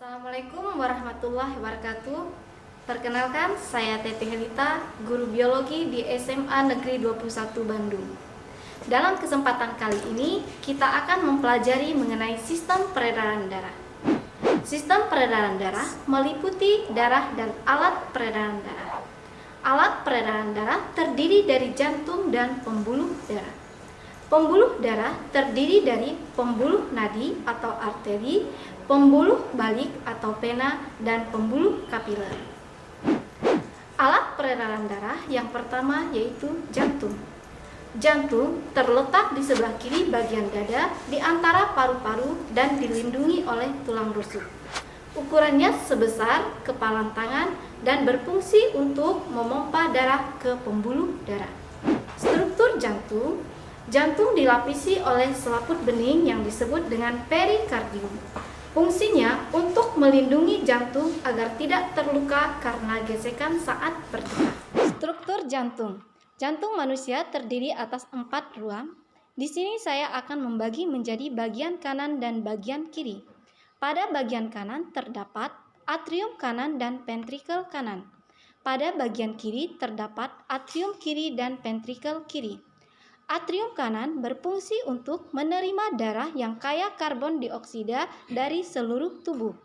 Assalamualaikum warahmatullahi wabarakatuh. Perkenalkan, saya Teti Helita, guru biologi di SMA Negeri 21 Bandung. Dalam kesempatan kali ini, kita akan mempelajari mengenai sistem peredaran darah. Sistem peredaran darah meliputi darah dan alat peredaran darah. Alat peredaran darah terdiri dari jantung dan pembuluh darah. Pembuluh darah terdiri dari pembuluh nadi atau arteri, pembuluh balik atau vena, dan pembuluh kapiler. Alat peredaran darah yang pertama yaitu jantung. Jantung terletak di sebelah kiri bagian dada di antara paru-paru dan dilindungi oleh tulang rusuk. Ukurannya sebesar kepalan tangan dan berfungsi untuk memompa darah ke pembuluh darah. Struktur jantung. Jantung dilapisi oleh selaput bening yang disebut dengan perikardium. Fungsinya untuk melindungi jantung agar tidak terluka karena gesekan saat berdetak. Struktur jantung. Jantung manusia terdiri atas 4 ruang. Di sini saya akan membagi menjadi bagian kanan dan bagian kiri. Pada bagian kanan terdapat atrium kanan dan ventrikel kanan. Pada bagian kiri terdapat atrium kiri dan ventrikel kiri. Atrium kanan berfungsi untuk menerima darah yang kaya karbon dioksida dari seluruh tubuh.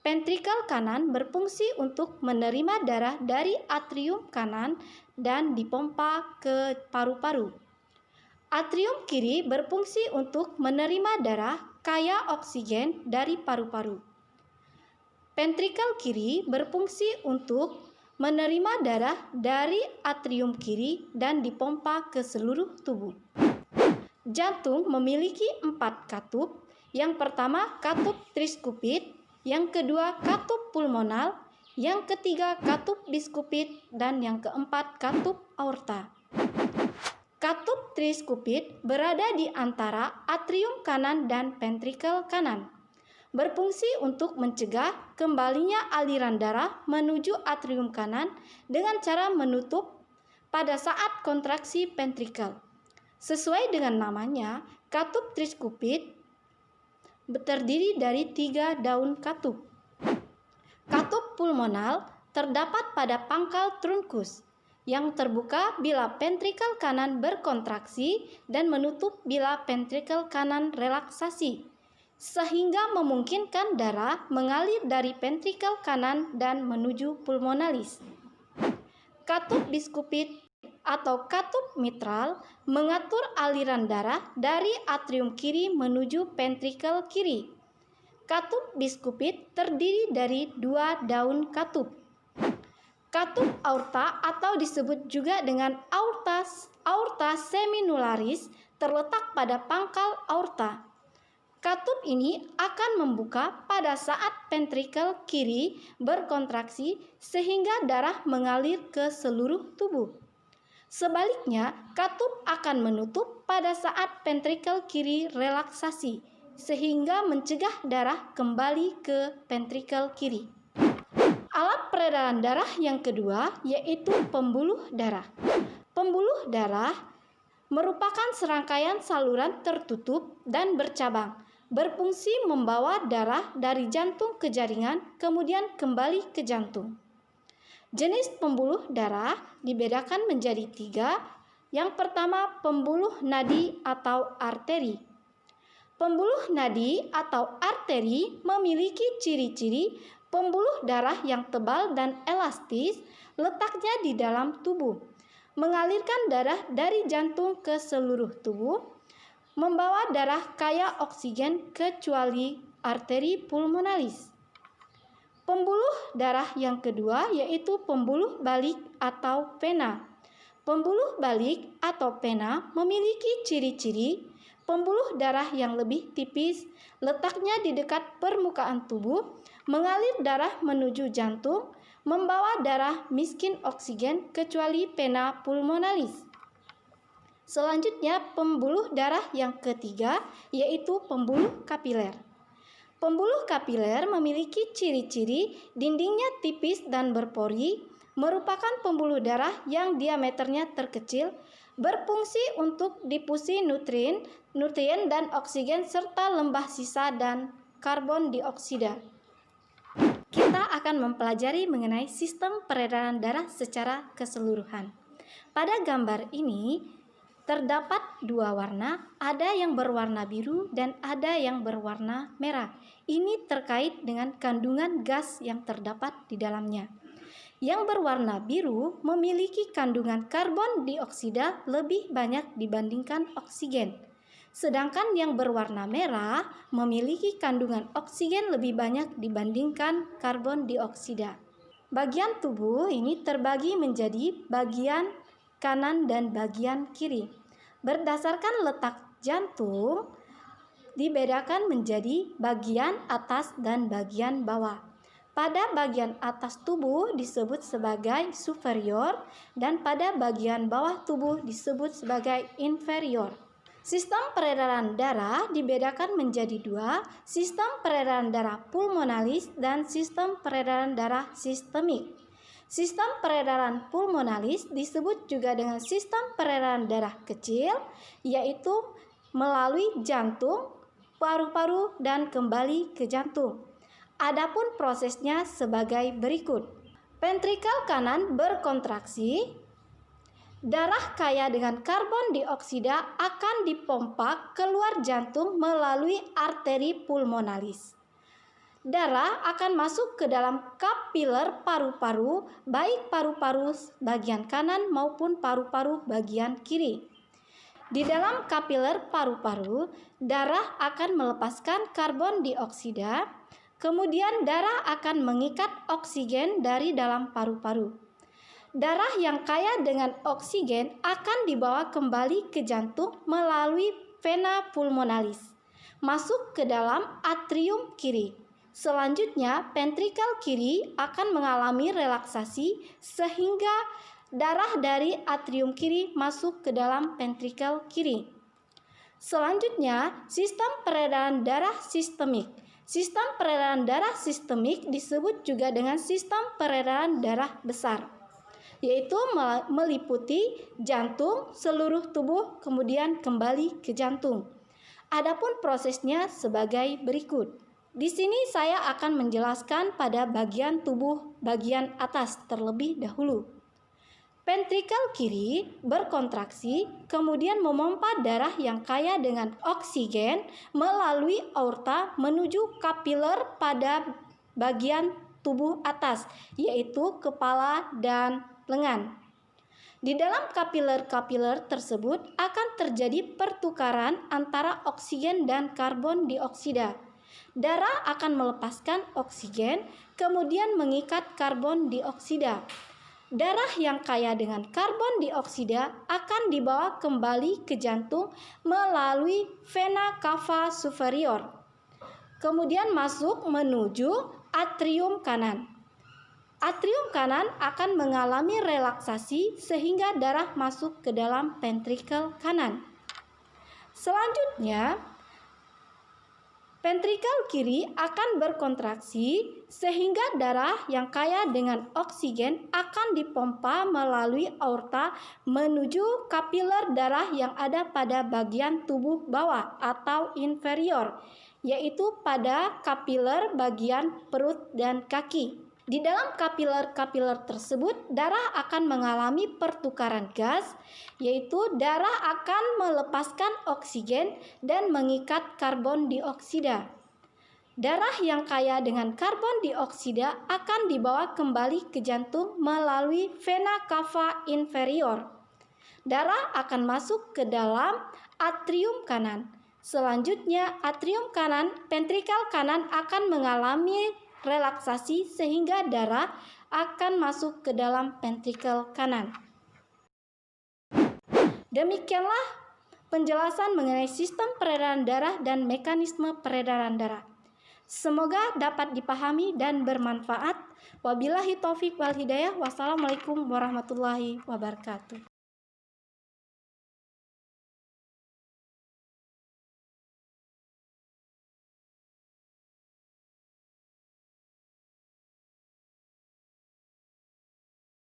Ventrikel kanan berfungsi untuk menerima darah dari atrium kanan dan dipompa ke paru-paru. Atrium kiri berfungsi untuk menerima darah kaya oksigen dari paru-paru. Ventrikel kiri berfungsi untuk menerima darah dari atrium kiri dan dipompa ke seluruh tubuh. Jantung memiliki 4 katup. Yang pertama katup triskupit, yang kedua katup pulmonal, yang ketiga katup biskupit, dan yang keempat katup aorta. Katup triskupit berada di antara atrium kanan dan ventrikel kanan. Berfungsi untuk mencegah kembalinya aliran darah menuju atrium kanan dengan cara menutup pada saat kontraksi ventrikel. Sesuai dengan namanya, katup triskupit terdiri dari 3 daun katup. Katup pulmonal terdapat pada pangkal trunkus yang terbuka bila ventrikel kanan berkontraksi dan menutup bila ventrikel kanan relaksasi, sehingga memungkinkan darah mengalir dari ventrikel kanan dan menuju pulmonalis. Katup biskupit atau katup mitral mengatur aliran darah dari atrium kiri menuju ventrikel kiri. Katup biskupit terdiri dari 2 daun katup. Katup aorta atau disebut juga dengan aorta seminularis terletak pada pangkal aorta. Katup ini akan membuka pada saat ventrikel kiri berkontraksi sehingga darah mengalir ke seluruh tubuh. Sebaliknya, katup akan menutup pada saat ventrikel kiri relaksasi sehingga mencegah darah kembali ke ventrikel kiri. Alat peredaran darah yang kedua yaitu pembuluh darah. Pembuluh darah merupakan serangkaian saluran tertutup dan bercabang. Berfungsi membawa darah dari jantung ke jaringan, kemudian kembali ke jantung. Jenis pembuluh darah dibedakan menjadi 3. Yang pertama, pembuluh nadi atau arteri. Pembuluh nadi atau arteri memiliki ciri-ciri pembuluh darah yang tebal dan elastis, letaknya di dalam tubuh, mengalirkan darah dari jantung ke seluruh tubuh, membawa darah kaya oksigen kecuali arteri pulmonalis. Pembuluh darah yang kedua yaitu pembuluh balik atau vena. Pembuluh balik atau vena memiliki ciri-ciri pembuluh darah yang lebih tipis, letaknya di dekat permukaan tubuh, mengalir darah menuju jantung, membawa darah miskin oksigen kecuali vena pulmonalis. Selanjutnya, pembuluh darah yang ketiga yaitu pembuluh kapiler. Pembuluh kapiler memiliki ciri-ciri dindingnya tipis dan berpori, merupakan pembuluh darah yang diameternya terkecil, berfungsi untuk difusi nutrien dan oksigen serta lembah sisa dan karbon dioksida. Kita akan mempelajari mengenai sistem peredaran darah secara keseluruhan. Pada gambar ini terdapat dua warna, ada yang berwarna biru dan ada yang berwarna merah. Ini terkait dengan kandungan gas yang terdapat di dalamnya. Yang berwarna biru memiliki kandungan karbon dioksida lebih banyak dibandingkan oksigen. Sedangkan yang berwarna merah memiliki kandungan oksigen lebih banyak dibandingkan karbon dioksida. Bagian tubuh ini terbagi menjadi bagian kanan dan bagian kiri. Berdasarkan letak jantung, dibedakan menjadi bagian atas dan bagian bawah. Pada bagian atas tubuh disebut sebagai superior dan pada bagian bawah tubuh disebut sebagai inferior. Sistem peredaran darah dibedakan menjadi dua, sistem peredaran darah pulmonalis dan sistem peredaran darah sistemik. Sistem peredaran pulmonalis disebut juga dengan sistem peredaran darah kecil, yaitu melalui jantung, paru-paru, dan kembali ke jantung. Adapun prosesnya sebagai berikut. Ventrikel kanan berkontraksi, darah kaya dengan karbon dioksida akan dipompa keluar jantung melalui arteri pulmonalis. Darah akan masuk ke dalam kapiler paru-paru, baik paru-paru bagian kanan maupun paru-paru bagian kiri. Di dalam kapiler paru-paru, darah akan melepaskan karbon dioksida, kemudian darah akan mengikat oksigen dari dalam paru-paru. Darah yang kaya dengan oksigen akan dibawa kembali ke jantung melalui vena pulmonalis, masuk ke dalam atrium kiri. Selanjutnya, ventrikel kiri akan mengalami relaksasi sehingga darah dari atrium kiri masuk ke dalam ventrikel kiri. Selanjutnya, sistem peredaran darah sistemik. Sistem peredaran darah sistemik disebut juga dengan sistem peredaran darah besar, yaitu meliputi jantung, seluruh tubuh, kemudian kembali ke jantung. Adapun prosesnya sebagai berikut. Di sini saya akan menjelaskan pada bagian tubuh bagian atas terlebih dahulu. Ventrikel kiri berkontraksi, kemudian memompa darah yang kaya dengan oksigen melalui aorta menuju kapiler pada bagian tubuh atas, yaitu kepala dan lengan. Di dalam kapiler-kapiler tersebut akan terjadi pertukaran antara oksigen dan karbon dioksida. Darah akan melepaskan oksigen, kemudian mengikat karbon dioksida. Darah yang kaya dengan karbon dioksida akan dibawa kembali ke jantung melalui vena cava superior, kemudian masuk menuju atrium kanan. Atrium kanan akan mengalami relaksasi sehingga darah masuk ke dalam ventrikel kanan. Selanjutnya, ventrikel kiri akan berkontraksi sehingga darah yang kaya dengan oksigen akan dipompa melalui aorta menuju kapiler darah yang ada pada bagian tubuh bawah atau inferior, yaitu pada kapiler bagian perut dan kaki. Di dalam kapiler-kapiler tersebut, darah akan mengalami pertukaran gas, yaitu darah akan melepaskan oksigen dan mengikat karbon dioksida. Darah yang kaya dengan karbon dioksida akan dibawa kembali ke jantung melalui vena cava inferior. Darah akan masuk ke dalam atrium kanan. Selanjutnya, atrium kanan, ventrikel kanan akan mengalami relaksasi sehingga darah akan masuk ke dalam ventrikel kanan. Demikianlah penjelasan mengenai sistem peredaran darah dan mekanisme peredaran darah. Semoga dapat dipahami dan bermanfaat. Wabillahi taufik wal hidayah. Wassalamualaikum warahmatullahi wabarakatuh.